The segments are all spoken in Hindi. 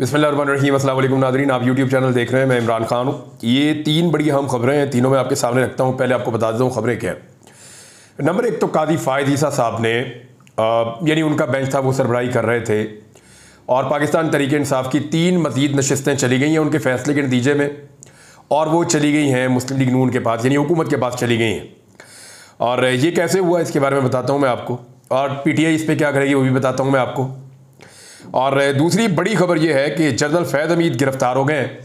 बिस्मिल्लाहिर्रहमानिर्रहीम। अस्सलाम वालेकुम नाज़रीन, आप यूट्यूब चैनल देख रहे हैं। मैं इमरान खान हूँ। ये तीन बड़ी अहम खबरें हैं, तीनों मैं आपके सामने रखता हूँ। पहले आपको बता देता हूँ खबरें क्या हैं। नंबर एक तो कादी फ़ायद ईसा साहब ने यानी उनका बेंच था, वो सरबराही कर रहे थे और पाकिस्तान तहरीक इंसाफ की 3 मज़ीद नशिस्तें चली गई हैं उनके फैसले के नतीजे में, और वो चली गई हैं मुस्लिम लीग नून के पास, यानी हुकूमत के पास चली गई हैं। और ये कैसे हुआ इसके बारे में बताता हूँ मैं आपको, और PTI इस पर क्या करेगी वो भी बताता हूँ मैं आपको। और दूसरी बड़ी खबर यह है कि जनरल फैद हमीद गिरफ्तार हो गए हैं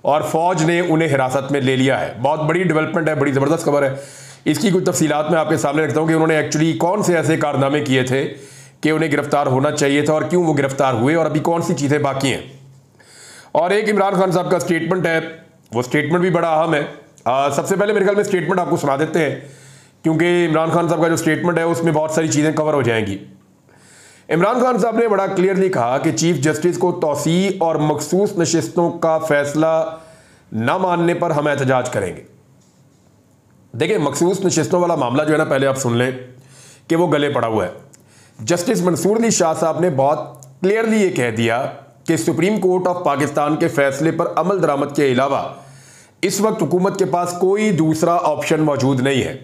और फ़ौज ने उन्हें हिरासत में ले लिया है। बहुत बड़ी डेवलपमेंट है, बड़ी ज़बरदस्त खबर है। इसकी कुछ तफसीलात मैं आपके सामने रखता हूँ कि उन्होंने एक्चुअली कौन से ऐसे कारनामे किए थे कि उन्हें गिरफ्तार होना चाहिए था और क्यों वो गिरफ्तार हुए, और अभी कौन सी चीज़ें बाकी हैं। और एक इमरान खान साहब का स्टेटमेंट है, वो स्टेटमेंट भी बड़ा अहम है। सबसे पहले मेरे ख्याल में स्टेटमेंट आपको सुना देते हैं, क्योंकि इमरान खान साहब का जो स्टेटमेंट है उसमें बहुत सारी चीज़ें कवर हो जाएंगी। इमरान खान साहब ने बड़ा क्लियरली कहा कि चीफ जस्टिस को तौसी और मखसूस नशिस्तों का फैसला न मानने पर हम एहतजाज करेंगे। देखिए, मखसूस नशिस्तों वाला मामला जो है ना, पहले आप सुन लें कि वो गले पड़ा हुआ है। जस्टिस मंसूर अली शाह साहब ने बहुत क्लियरली ये कह दिया कि सुप्रीम कोर्ट ऑफ पाकिस्तान के फैसले पर अमल दरामद के अलावा इस वक्त हुकूमत के पास कोई दूसरा ऑप्शन मौजूद नहीं है।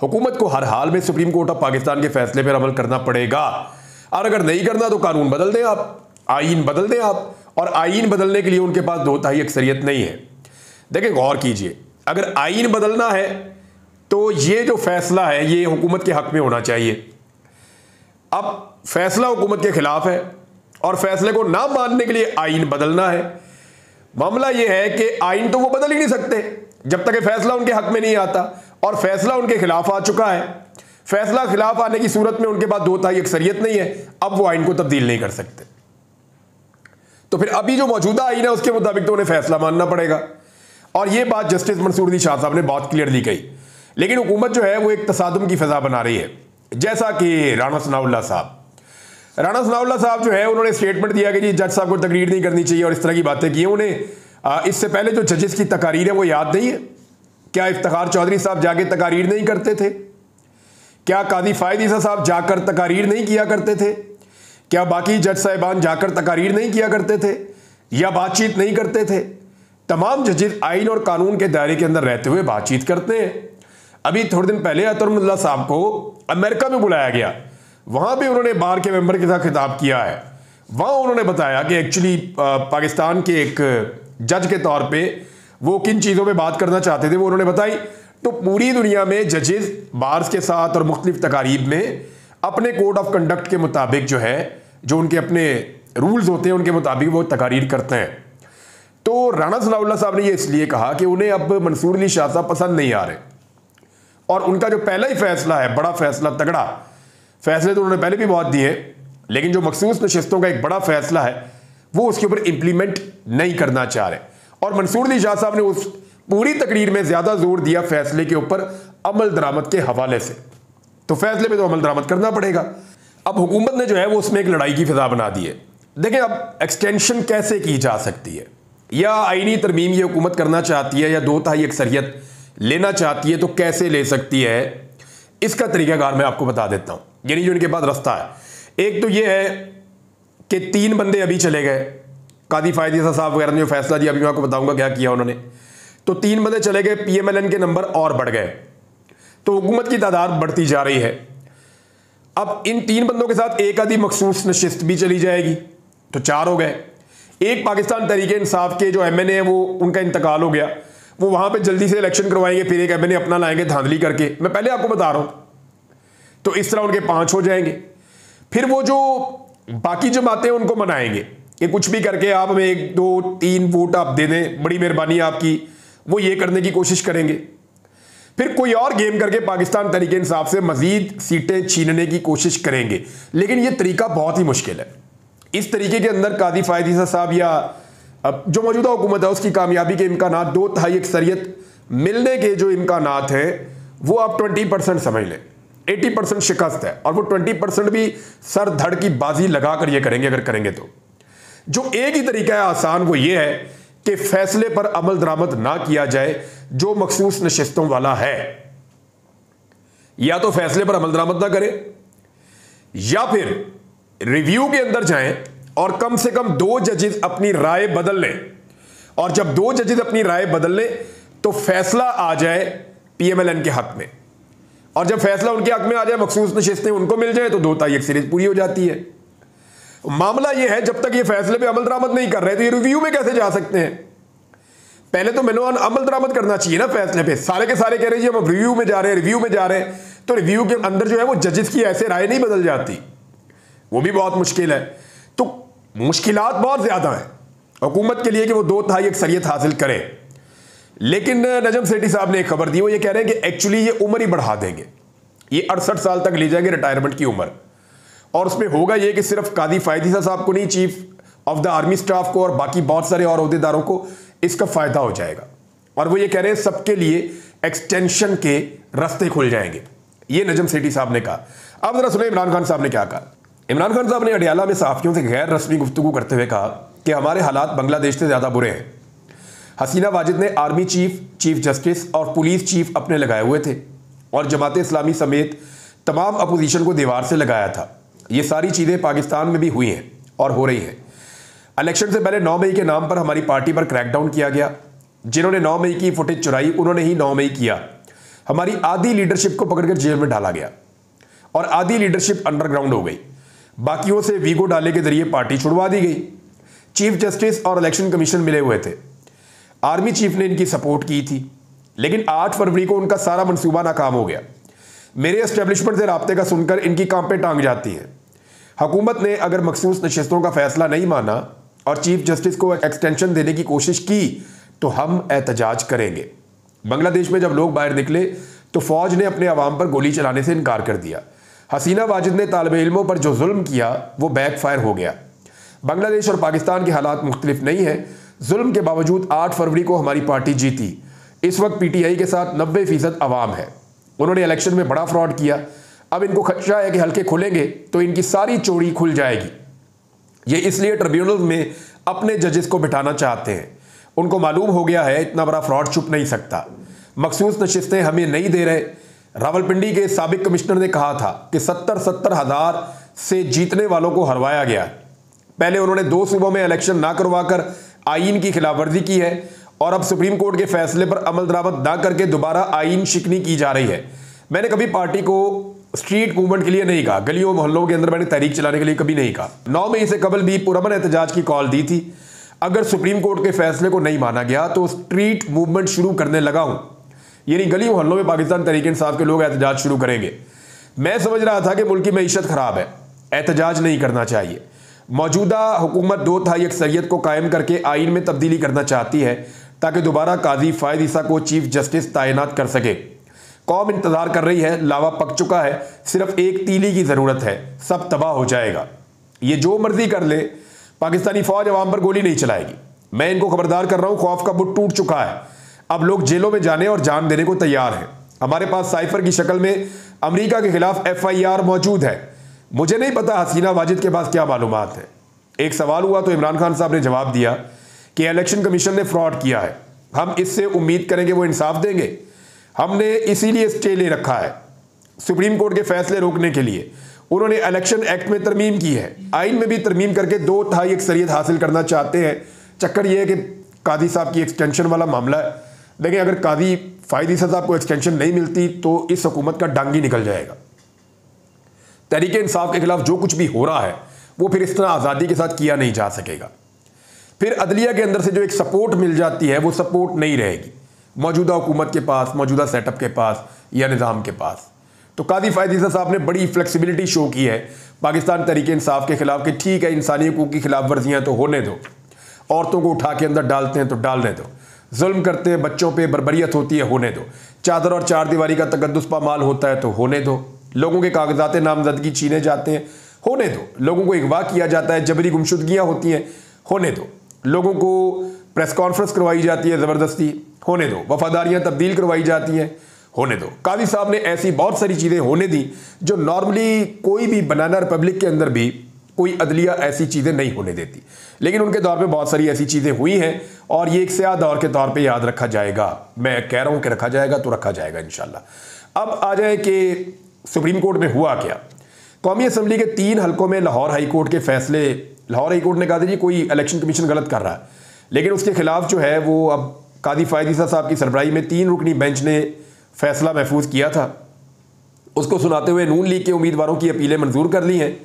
हुकूमत को हर हाल में सुप्रीम कोर्ट ऑफ पाकिस्तान के फैसले पर अमल करना पड़ेगा, और अगर नहीं करना तो कानून बदल दें आप, आईन बदल दें आप, और आईन बदलने के लिए उनके पास 2/3 अक्सरियत नहीं है। देखिए, गौर कीजिए, अगर आईन बदलना है तो ये जो फैसला है ये हुकूमत के हक में होना चाहिए। अब फैसला हुकूमत के खिलाफ है और फैसले को ना मानने के लिए आईन बदलना है। मामला ये है कि आईन तो वो बदल ही नहीं सकते जब तक फैसला उनके हक में नहीं आता, और फैसला उनके खिलाफ आ चुका है। फैसला खिलाफ आने की सूरत में उनके पास 2/3 अक्सरियत नहीं है, अब वो आइन को तब्दील नहीं कर सकते। तो फिर अभी जो मौजूदा आइन है उसके मुताबिक तो उन्हें फैसला मानना पड़ेगा, और ये बात जस्टिस मंसूर अली शाह साहब ने बहुत क्लियरली कही। लेकिन हुकूमत जो है वो एक तसादुम की फिजा बना रही है, जैसा कि राना सनाउल्लाह साहब जो है उन्होंने स्टेटमेंट दिया कि जी जज साहब को तकरीर नहीं करनी चाहिए और इस तरह की बातें की। उन्हें इससे पहले जो जजेस की तकारीर है वो याद नहीं है? क्या इफ्तिखार चौधरी साहब जाके तकारीर नहीं करते थे? क्या कादी फ़ायद ईसा साहब जाकर तकारीर नहीं किया करते थे? क्या बाकी जज साहिबान जाकर तकारीर नहीं किया करते थे या बातचीत नहीं करते थे? तमाम जजेस आइन और कानून के दायरे के अंदर रहते हुए बातचीत करते हैं। अभी थोड़े दिन पहले अतरुल्लाह साहब को अमेरिका में बुलाया गया, वहां पे उन्होंने बार के मेंबर के साथ खिताब किया है। वहां उन्होंने बताया कि एक्चुअली पाकिस्तान के एक जज के तौर पे वो किन चीज़ों पे बात करना चाहते थे वो उन्होंने बताई। तो पूरी दुनिया में जजेस बार्स के साथ और मुख्तलिफ तकारीब में अपने कोड ऑफ कंडक्ट के मुताबिक जो है, जो उनके अपने रूल्स होते हैं उनके मुताबिक वो तकारीर करते हैं। तो राना सनाउल्लाह साहब ने ये इसलिए कहा कि उन्हें अब मंसूर अली शाह साहब पसंद नहीं आ रहे, और उनका जो पहला ही फैसला है, बड़ा फैसला, तगड़ा फैसले तो उन्होंने पहले भी बहुत दिए, लेकिन जो मखसूस नशिस्तों का एक बड़ा फैसला है वो उसके ऊपर इंप्लीमेंट नहीं करना चाह रहे। और मंसूर अली शाह साहब ने उस पूरी तकरीर में ज्यादा जोर दिया फैसले के ऊपर अमल दरामद के हवाले से। तो फैसले पे तो अमल दरामद करना पड़ेगा। अब हुकूमत ने जो है वो उसमें एक लड़ाई की फिजा बना दी है। देखें, अब एक्सटेंशन कैसे की जा सकती है, या आईनी तरमीम ये हुकूमत करना चाहती है या 2/3 अक्सरियत लेना चाहती है तो कैसे ले सकती है, इसका तरीकाकार मैं आपको बता देता हूं। यानी जो इनके पास रास्ता है, एक तो ये है कि 3 बंदे अभी चले गए, कादी फ़ायद ईसा साहब वगैरह ने जो फैसला दिया, अभी मैं आपको बताऊंगा क्या किया उन्होंने। तो 3 बंदे चले गए, PMLN के नंबर और बढ़ गए, तो हुकूमत की तादाद बढ़ती जा रही है। अब इन 3 बंदों के साथ एक आधी मखसूस नशिस्त भी चली जाएगी, तो 4 हो गए। एक पाकिस्तान तहरीक इंसाफ के जो MNA है वो उनका इंतकाल हो गया, वो वहां पे जल्दी से इलेक्शन करवाएंगे, फिर एक MNA अपना लाएंगे धांधली करके, मैं पहले आपको बता रहा हूं। तो इस तरह उनके 5 हो जाएंगे। फिर वो जो बाकी जमातें उनको मनाएंगे कि कुछ भी करके आप हमें 1 2 3 वोट आप दे दें, बड़ी मेहरबानी आपकी, वो ये करने की कोशिश करेंगे। फिर कोई और गेम करके पाकिस्तान तहरीक इंसाफ से मजीद सीटें छीनने की कोशिश करेंगे, लेकिन ये तरीका बहुत ही मुश्किल है। इस तरीके के अंदर कादी फ़ायद ईसा साहब या जो मौजूदा हुकूमत है उसकी कामयाबी के इम्कानात, 2/3 अक्सरियत मिलने के जो इम्कानात हैं वो आप 20% समझ लें। 80% शिकस्त है, और वो 20% भी सर धड़ की बाजी लगाकर ये करेंगे अगर करेंगे तो। जो एक ही तरीका है आसान, वो ये है कि फैसले पर अमल दरामद ना किया जाए जो मखसूस नशिस्तों वाला है। या तो फैसले पर अमल दरामद ना करें, या फिर रिव्यू के अंदर जाएं और कम से कम 2 जजेस अपनी राय बदल लें, और जब 2 जजेस अपनी राय बदल लें तो फैसला आ जाए पीएमएलएन के हक में, और जब फैसला उनके हक में आ जाए, मखसूस नशिस्तें उनको मिल जाए, तो 2 सीरीज पूरी हो जाती है। मामला यह है, जब तक ये फैसले पे अमल दरामद नहीं कर रहे तो ये रिव्यू में कैसे जा सकते हैं? पहले तो मैंने अमल दरामद करना चाहिए ना फैसले पे। सारे के सारे कह रहे हैं जी हम रिव्यू में जा रहे हैं, रिव्यू में जा रहे हैं, तो रिव्यू के अंदर जो है वो जजेस की ऐसे राय नहीं बदल जाती, वो भी बहुत मुश्किल है। तो मुश्किलात बहुत ज्यादा है हुकूमत के लिए कि वो 2/3 अक्सरियत हासिल करे। लेकिन नजम सेठी साहब ने एक खबर दी, वो ये कह रहे हैं कि एक्चुअली ये उम्र ही बढ़ा देंगे, ये 68 साल तक ले जाएंगे रिटायरमेंट की उम्र, और उसमें होगा ये कि सिर्फ कादी फायद ईसा साहब को नहीं, chief of the army staff को और बाकी बहुत सारे और ओहदेदारों को इसका फायदा हो जाएगा। और वो ये कह रहे हैं सबके लिए एक्सटेंशन के रास्ते खुल जाएंगे, ये नजम सेठी साहब ने कहा। अब जरा सुने इमरान खान साहब ने क्या कहा। इमरान खान साहब ने अडियाला में सहाफियों से गैर रस्मी गुफ्तगू करते हुए कहा कि हमारे हालात बांग्लादेश से ज्यादा बुरे हैं। हसीना वाजिद ने आर्मी चीफ, चीफ जस्टिस और पुलिस चीफ अपने लगाए हुए थे, और जमात इस्लामी समेत तमाम अपोजिशन को दीवार से लगाया था। ये सारी चीज़ें पाकिस्तान में भी हुई हैं और हो रही हैं। इलेक्शन से पहले 9 मई के नाम पर हमारी पार्टी पर क्रैकडाउन किया गया। जिन्होंने 9 मई की फुटेज चुराई उन्होंने ही 9 मई किया। हमारी आधी लीडरशिप को पकड़कर जेल में डाला गया और आधी लीडरशिप अंडरग्राउंड हो गई। बाकियों से वीगो डाले के जरिए पार्टी छुड़वा दी गई। चीफ जस्टिस और इलेक्शन कमीशन मिले हुए थे। आर्मी चीफ ने इनकी सपोर्ट की थी, लेकिन 8 फरवरी को उनका सारा मंसूबा नाकाम हो गया। मेरे एस्टेब्लिशमेंट से राब्ते का सुनकर इनकी काम पे टांग जाती है। हुकूमत ने अगर मखसूस नशिस्तों का फैसला नहीं माना और चीफ जस्टिस को एक्सटेंशन देने की कोशिश की तो हम एहतजाज करेंगे। बांग्लादेश में जब लोग बाहर निकले तो फौज ने अपने अवाम पर गोली चलाने से इनकार कर दिया। हसीना वाजिद ने तालिब इल्मों पर जो जुल्म किया वो बैकफायर हो गया। बांग्लादेश और पाकिस्तान के हालात मुख्तलिफ नहीं है। जुल्म के बावजूद 8 फरवरी को हमारी पार्टी जीती। इस वक्त पीटीआई के साथ 90% अवाम है। उन्होंने इलेक्शन में बड़ा फ्रॉड किया। अब इनको खदशा है कि हल्के खुलेंगे तो इनकी सारी चोरी खुल जाएगी। ये इसलिए ट्रिब्यूनल में अपने जजेस को बिठाना चाहते हैं। उनको मालूम हो गया है इतना बड़ा फ्रॉड छुप नहीं सकता। मखसूस नशिस्तें हमें नहीं दे रहे। रावलपिंडी के साबिक कमिश्नर ने कहा था कि 70 हज़ार से जीतने वालों को हरवाया गया। पहले उन्होंने 2 सूबों में इलेक्शन ना करवाकर आईन की खिलाफवर्जी की है और अब सुप्रीम कोर्ट के फैसले पर अमल दरामद ना करके दोबारा आईन शिकनी की जा रही है। मैंने कभी पार्टी को स्ट्रीट मूवमेंट के लिए नहीं कहा, गलियों मोहल्लों के अंदर मैंने तहरीक चलाने के लिए कभी नहीं कहा। 9 मई से कबल भी पुरअमन एहतजाज की कॉल दी थी। अगर सुप्रीम कोर्ट के फैसले को नहीं माना गया तो स्ट्रीट मूवमेंट शुरू करने लगा हूं, यानी गली मोहल्लों में पाकिस्तान तहरीक इंसाफ के लोग एहतजाज शुरू करेंगे। मैं समझ रहा था कि मुल्क की मईशत खराब है, एहतजाज नहीं करना चाहिए। मौजूदा हुकूमत 2/3 अक्सरियत को कायम करके आइन में तब्दीली करना चाहती है ताकि दोबारा काजी फायद ईसा को चीफ जस्टिस तैनात कर सके। कौम इंतजार कर रही है, लावा पक चुका है, सिर्फ एक तीली की जरूरत है, सब तबाह हो जाएगा। ये जो मर्जी कर ले, पाकिस्तानी फौज अवाम पर गोली नहीं चलाएगी। मैं इनको खबरदार कर रहा हूं, खौफ का बुत टूट चुका है। अब लोग जेलों में जाने और जान देने को तैयार हैं। हमारे पास साइफर की शक्ल में अमेरिका के खिलाफ FIR मौजूद है। मुझे नहीं पता हसीना वाजिद के पास क्या मालूमात है। एक सवाल हुआ तो इमरान खान साहब ने जवाब दिया कि इलेक्शन कमीशन ने फ्रॉड किया है, हम इससे उम्मीद करेंगे वो इंसाफ देंगे। हमने इसीलिए स्टे ले रखा है सुप्रीम कोर्ट के फैसले रोकने के लिए। उन्होंने इलेक्शन एक्ट में तरमीम की है, आइन में भी तरमीम करके 2/3 अक्सरियत हासिल करना चाहते हैं। चक्कर यह है कि कादी साहब की एक्सटेंशन वाला मामला है। देखिए अगर कादी फायद ईसा साहब को एक्सटेंशन नहीं मिलती तो इस हुकूमत का डंग ही निकल जाएगा। तहरीक इंसाफ के खिलाफ जो कुछ भी हो रहा है वो फिर इस तरह आज़ादी के साथ किया नहीं जा सकेगा। फिर अदलिया के अंदर से जो एक सपोर्ट मिल जाती है वो सपोर्ट नहीं रहेगी मौजूदा हुकूमत के पास, मौजूदा सेटअप के पास या निज़ाम के पास। तो कादी फायद ईसा साहब ने बड़ी फ्लेक्सिबिलिटी शो की है पाकिस्तान तहरीक इंसाफ के खिलाफ कि ठीक है इंसानी हकूक़ की खिलाफ वर्जियाँ तो होने दो, औरतों को उठा के अंदर डालते हैं तो डालने दो, जुल्म करते हैं बच्चों पे, बर्बरियत होती है होने दो, चादर और चार दीवारी का तकद्दुस पामाल होता है तो होने दो, लोगों के कागजात नामजदगी छीने जाते हैं होने दो, लोगों को अगवा किया जाता है, जबरी गुमशुदगियाँ होती हैं होने दो, लोगों को प्रेस कॉन्फ्रेंस करवाई जाती है ज़बरदस्ती होने दो, वफादारियाँ तब्दील करवाई जाती हैं होने दो। कादी साहब ने ऐसी बहुत सारी चीज़ें होने दी जो नॉर्मली कोई भी बनाना रिपब्लिक के अंदर भी कोई अदलिया ऐसी चीज़ें नहीं होने देती, लेकिन उनके दौर पे बहुत सारी ऐसी चीज़ें हुई हैं और ये एक स्याह दौर के तौर पे याद रखा जाएगा। मैं कह रहा हूँ कि रखा जाएगा तो रखा जाएगा इंशाल्लाह। अब आ जाए कि सुप्रीम कोर्ट में हुआ क्या। कौमी असम्बली के 3 हलकों में लाहौर हाई कोर्ट के फैसले, लाहौर हाई कोर्ट ने कहा था जी कोई इलेक्शन कमीशन गलत कर रहा है, लेकिन उसके खिलाफ जो है वो अब कादी फायद ईसा साहब की सरबराही में 3 रुकनी बेंच ने फैसला महफूज किया था। उसको सुनाते हुए नून लीग के उम्मीदवारों की अपीलें मंजूर कर ली हैं।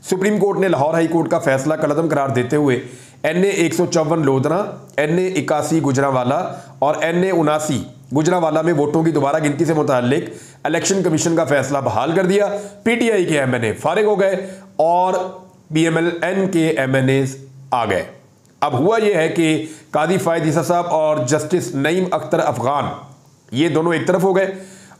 सुप्रीम कोर्ट ने लाहौर हाई कोर्ट का फैसला कलअदम करार देते हुए NA 154 लोधना, NA 81 गुजरांवाला और NA 79 गुजरांवाला में वोटों की दोबारा गिनती से मुताल्लिक इलेक्शन कमीशन का फैसला बहाल कर दिया। PTI के MNA फारिग हो गए और BMLN के MNAs आ गए। अब हुआ यह है कि कादी फायद ईसा साहब और जस्टिस नईम अख्तर अफगान ये दोनों एक तरफ हो गए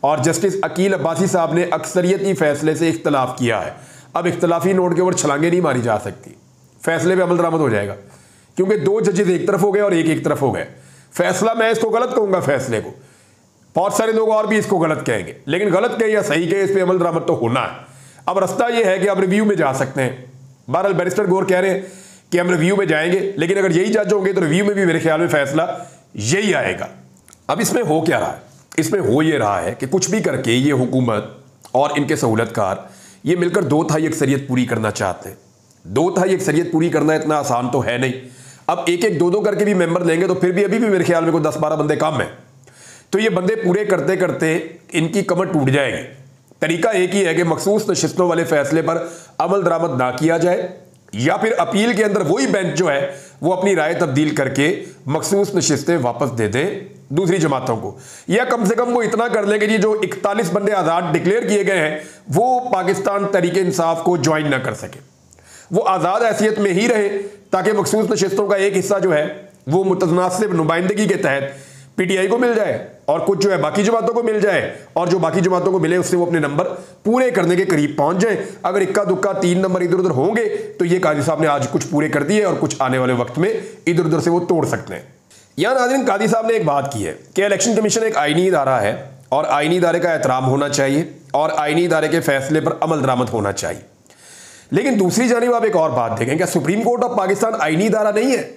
और जस्टिस अकील अब्बासी साहब ने अक्सरियती फैसले से इख्तलाफ किया है। अब इख्तलाफी नोट के ऊपर छलांगे नहीं मारी जा सकती, फैसले पे अमल दरामद हो जाएगा, क्योंकि 2 जजेस एक तरफ हो गए और एक तरफ हो गए। फैसला मैं इसको गलत कहूंगा, फैसले को बहुत सारे लोग और भी इसको गलत कहेंगे, लेकिन गलत कहे या सही कहे इस पर अमल दरामद तो होना है। अब रास्ता यह है कि आप रिव्यू में जा सकते हैं। बहरहाल बैरिस्टर गौर कह रहे हैं कि हम रिव्यू में जाएंगे, लेकिन अगर यही जज होंगे तो रिव्यू में भी मेरे ख्याल में फैसला यही आएगा। अब इसमें हो क्या रहा है? इसमें हो ये रहा है कि कुछ भी करके ये हुकूमत और इनके सहूलतकार ये मिलकर 2/3 अक्सरियत पूरी करना चाहते हैं। 2/3 अक्सरियत पूरी करना इतना आसान तो है नहीं। अब 1-1, 2-2 करके भी मेंबर लेंगे तो फिर भी अभी भी मेरे ख्याल में कोई 10-12 बंदे कम है। तो ये बंदे पूरे करते करते इनकी कमर टूट जाएगी। तरीका एक ही है कि मखसूस नशिस्तों वाले फैसले पर अमल दरामद ना किया जाए, या फिर अपील के अंदर वही बेंच जो है वो अपनी राय तब्दील करके मखसूस नशिस्तें वापस दे दे दूसरी जमातों को, या कम से कम वो इतना कर लेंगे जी जो 41 बंदे आज़ाद डिक्लेयर किए गए हैं वो पाकिस्तान तरीके इंसाफ को ज्वाइन ना कर सके, वो आज़ाद हैसियत में ही रहे, ताकि मखसूस नशिस्तों का एक हिस्सा जो है वो मुतनासिब नुमाइंदगी के तहत PTI को मिल जाए और कुछ जो है बाकी जमातों को मिल जाए, और जो बाकी जमातों को मिले उससे वो अपने नंबर पूरे करने के करीब पहुंच जाए। अगर इक्का दुक्का 3 नंबर इधर उधर होंगे तो ये काजी साहब ने आज कुछ पूरे कर दिए और कुछ आने वाले वक्त में इधर उधर से वो तोड़ सकते हैं। यहाँ नाज़रीन कादी साहब ने एक बात की है कि इलेक्शन कमीशन एक आईनी इदारा है और आईनी इदारे का एहतराम होना चाहिए और आईनी इदारे के फैसले पर अमल दरामद होना चाहिए। लेकिन दूसरी जानिब आप एक और बात देखें, क्या सुप्रीम कोर्ट ऑफ पाकिस्तान आईनी इदारा नहीं है?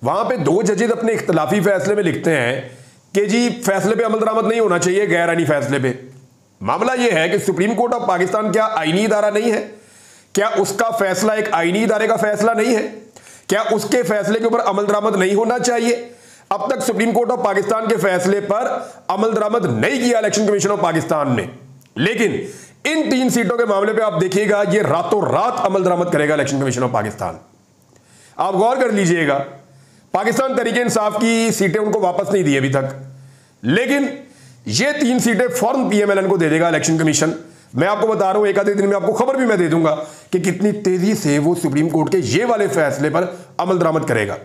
वहां पे 2 जजेस अपने इख्तलाफी फैसले में लिखते हैं कि जी फैसले पे अमल दरामद नहीं होना चाहिए, गैर आईनी फैसले पे। मामला यह है कि सुप्रीम कोर्ट ऑफ पाकिस्तान क्या आईनी इदारा नहीं है? क्या उसका फैसला एक आईनी इदारे का फैसला नहीं है? क्या उसके फैसले के ऊपर अमल दरामद नहीं होना चाहिए? अब तक सुप्रीम कोर्ट ऑफ पाकिस्तान के फैसले पर अमल दरामद नहीं किया इलेक्शन कमीशन ऑफ पाकिस्तान ने, लेकिन इन 3 सीटों के मामले पे आप देखिएगा ये रातों रात अमल दरामद करेगा इलेक्शन कमीशन ऑफ पाकिस्तान। आप गौर कर लीजिएगा, पाकिस्तान तरीके इंसाफ की सीटें उनको वापस नहीं दी अभी तक, लेकिन ये 3 सीटें फौरन PMLN को दे देगा इलेक्शन कमीशन। मैं आपको बता रहा हूं, एक आधे दिन में आपको खबर भी मैं दे दूंगा कि कितनी तेजी से वो सुप्रीम कोर्ट के ये वाले फैसले पर अमल दरामद करेगा।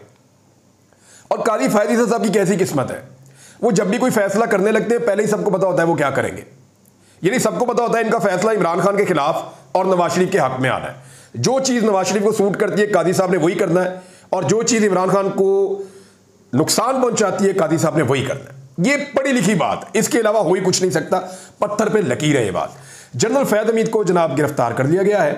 और कादी फायद ईसा साहब की कैसी किस्मत है, वो जब भी कोई फैसला करने लगते हैं पहले ही सबको पता होता है वो क्या करेंगे। यानी सबको पता होता है इनका फैसला इमरान खान के खिलाफ और नवाज शरीफ के हक में आना है। जो चीज नवाज शरीफ को सूट करती है कादी साहब ने वही करना है, और जो चीज इमरान खान को नुकसान पहुंचाती है कादी साहब ने वही करना है। ये पढ़ी लिखी बात, इसके अलावा हो ही कुछ नहीं सकता, पत्थर पे लकीर है ये बात। जनरल फैद हमीद को जनाब गिरफ्तार कर लिया गया है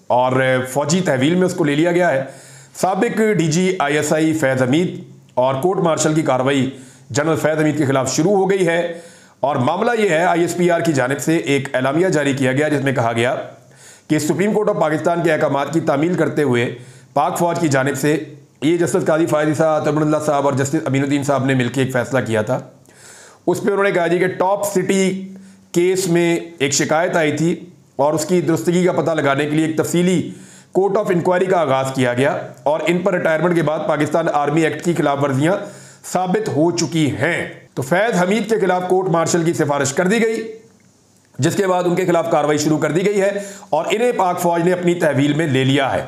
और फौजी तहवील में उसको ले लिया गया है। साबिक DG ISI फैद हमीद और कोर्ट मार्शल की कार्रवाई जनरल फैद हमीद के खिलाफ शुरू हो गई है। और मामला यह है ISPR की जानिब से एक एलामिया जारी किया गया जिसमें कहा गया कि सुप्रीम कोर्ट ऑफ पाकिस्तान के अहकामात की तामील करते हुए पाक फौज की जानिब से ये जस्टिस कादी फायद ईसा, तबरुल्लाह साहब और जस्टिस अमीनुद्दीन साहब ने मिलकर एक फैसला किया था। उस पर उन्होंने कहा जी कि टॉप सिटी केस में एक शिकायत आई थी और उसकी दुरुस्तगी का पता लगाने के लिए एक तफसीली कोर्ट ऑफ इंक्वायरी का आगाज़ किया गया, और इन पर रिटायरमेंट के बाद पाकिस्तान आर्मी एक्ट की खिलाफ वर्जियाँ साबित हो चुकी हैं। तो फैद हमीद के खिलाफ कोर्ट मार्शल की सिफारिश कर दी गई, जिसके बाद उनके खिलाफ कार्रवाई शुरू कर दी गई है और इन्हें पाक फौज ने अपनी तहवील में ले लिया है।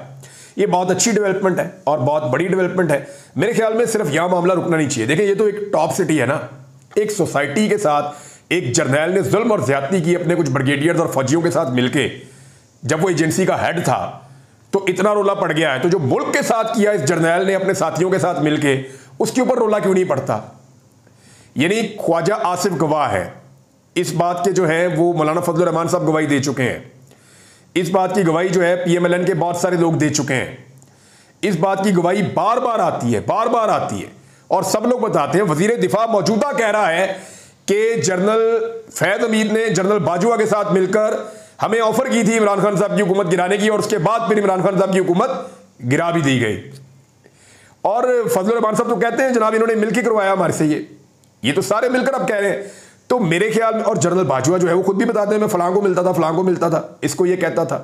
ये बहुत अच्छी डेवलपमेंट है और बहुत बड़ी डेवलपमेंट है। मेरे ख्याल में सिर्फ यहां मामला रुकना नहीं चाहिए। देखिए ये तो एक टॉप सिटी है ना, एक सोसाइटी के साथ एक जर्नैल ने जुल्म और ज्यादती की अपने कुछ ब्रिगेडियर्स और फौजियों के साथ मिलके, जब वो एजेंसी का हेड था तो इतना रोला पड़ गया है, तो जो मुल्क के साथ किया इस जर्नैल ने अपने साथियों के साथ मिलके, उसके ऊपर रोला क्यों नहीं पड़ता? यानी ख्वाजा आसिफ गवाह है इस बात के, जो है वो मौलाना फजल रहमान साहब गवाही दे चुके हैं। इस बात की गवाही जो है PMLN के बहुत सारे लोग दे चुके हैं। इस बात की गवाही बार बार आती है, बार बार आती है, और सब लोग बताते हैं। वजीर दिफा मौजूदा कह रहा है कि जनरल फैद हमीद ने जनरल बाजुआ के साथ मिलकर हमें ऑफर की थी इमरान खान साहब की हुकूमत गिराने की, और उसके बाद फिर इमरान खान साहब की हुकूमत गिरा भी दी गई। और फजलुर रहमान साहब तो कहते हैं जनाब इन्होंने मिलकर करवाया हमारे से, ये तो सारे मिलकर अब कह रहे हैं। तो मेरे ख्याल में, और जनरल बाजवा जो है वो खुद भी बताते हैं मैं फलां को मिलता था, फलां को मिलता था, इसको ये कहता था।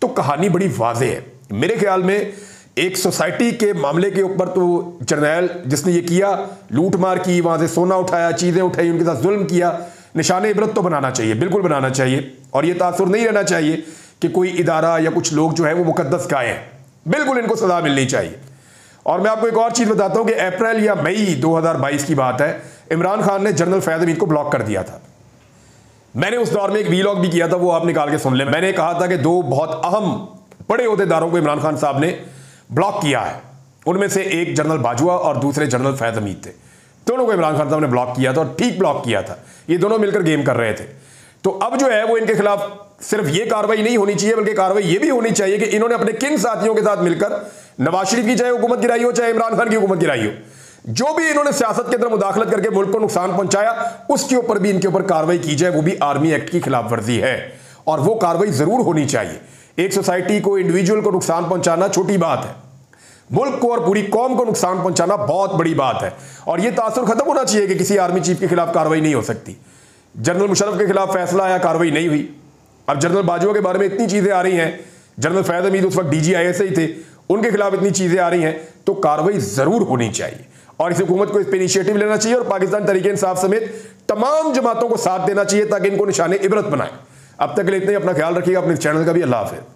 तो कहानी बड़ी वाज़ेह है मेरे ख्याल में। एक सोसाइटी के मामले के ऊपर तो जर्नैल जिसने ये किया, लूट मार की, वहां से सोना उठाया, चीजें उठाई, उनके साथ जुल्म किया, निशान इबरत तो बनाना चाहिए, बिल्कुल बनाना चाहिए। और ये तासुर नहीं रहना चाहिए कि कोई इदारा या कुछ लोग जो है वो मुकद्दस गाय हैं, बिल्कुल इनको सजा मिलनी चाहिए। और मैं आपको एक और चीज बताता हूं कि अप्रैल या मई 2022 की बात है, इमरान खान ने जनरल फैज़ हमीद को ब्लॉक कर दिया था। मैंने उस दौर में एक वीलॉग भी किया था, वो आप निकाल के सुन लें। मैंने कहा था कि दो बहुत अहम बड़े ओहदेदारों को इमरान खान साहब ने ब्लॉक किया है, उनमें से एक जनरल बाजवा और दूसरे जनरल फैज़ हमीद थे। दोनों को इमरान खान साहब ने ब्लॉक किया था, और ठीक ब्लॉक किया था। ये दोनों मिलकर गेम कर रहे थे। तो अब जो है वो इनके खिलाफ सिर्फ ये कार्रवाई नहीं होनी चाहिए, बल्कि कार्रवाई ये भी होनी चाहिए कि इन्होंने अपने किन साथियों के साथ मिलकर नवाज शरीफ की चाहे हुकूमत गिराई हो, चाहे इमरान खान की हुकूमत गिराई हो, जो भी इन्होंने सियासत के अंदर मुदाखलत करके मुल्क को नुकसान पहुंचाया, उसके ऊपर भी इनके ऊपर कार्रवाई की जाए। वो भी आर्मी एक्ट की खिलाफ वर्जी है, और वो कार्रवाई जरूर होनी चाहिए। एक सोसाइटी को, इंडिविजुअल को नुकसान पहुंचाना छोटी बात है, मुल्क को और पूरी कौम को नुकसान पहुंचाना बहुत बड़ी बात है। और यह तासुर खत्म होना चाहिए कि किसी आर्मी चीफ के खिलाफ कार्रवाई नहीं हो सकती। जनरल मुशर्रफ के खिलाफ फैसला आया, कार्रवाई नहीं हुई। अब जनरल बाजवा के बारे में इतनी चीजें आ रही हैं, जनरल फैज़ हमीद उस वक्त DGIS ही थे, उनके खिलाफ इतनी चीजें आ रही हैं, तो कार्रवाई जरूर होनी चाहिए। और इस हुकूमत को इस पर इनिशिएटिव लेना चाहिए, और पाकिस्तान तहरीक इंसाफ समेत तमाम जमातों को साथ देना चाहिए, ताकि इनको निशाने इबरत बनाए। अब तक के लिए इतना ही, अपना ख्याल रखिएगा, अपने चैनल का भी। अल्लाह हाफिज़।